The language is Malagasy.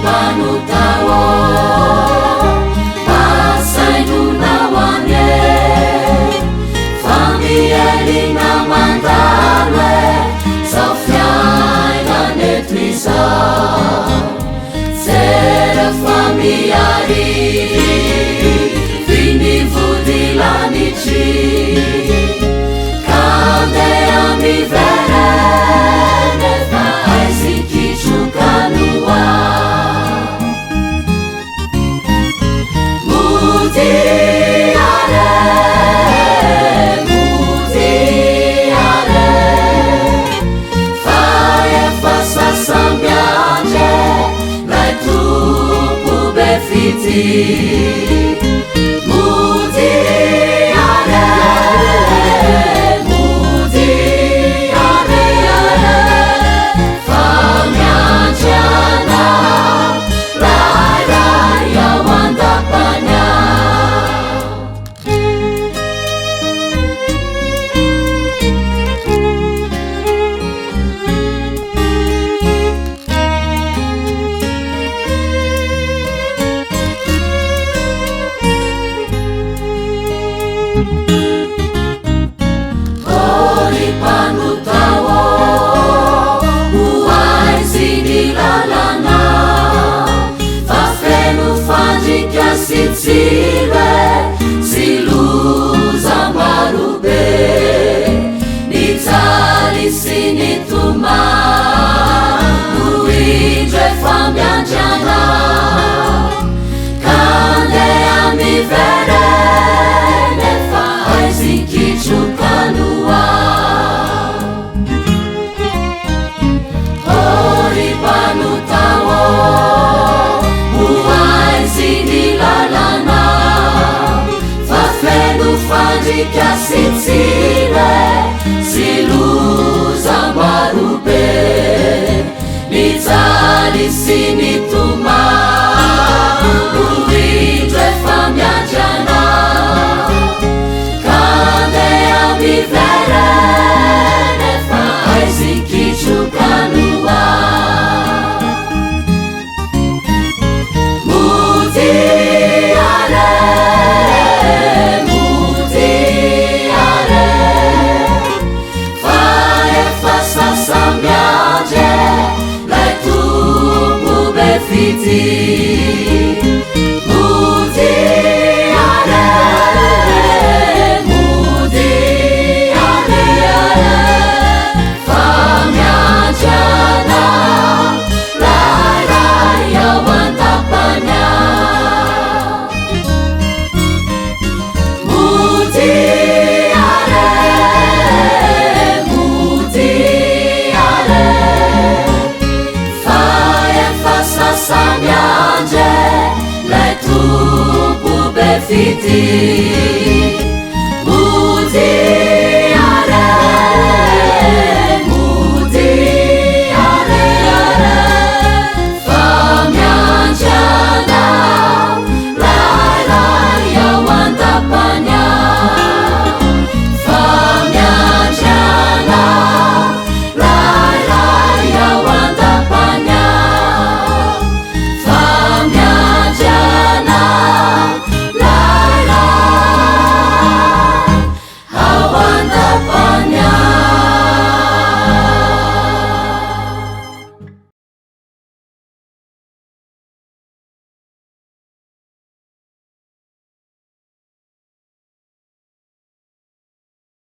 panutawo pasainu nawanie familielina mandalwe sofiainane twisa sera familiari vinivudilanici kande amiverene faisikichukanua mutiare fae fasasambiace lai tupu befiti Ori panutawo uai sinilalana fafenu fandika sitsile siluza marube nitali sinituma uindre fambianjana kande amivere Chukanua Ori panutawo uai sinilalana fafenu fandika sitsile siluza marube nitali sinituma uindre fambianjana Verene faisikichukanua mutiare fae fasasambiace lai tupu befiti Fiti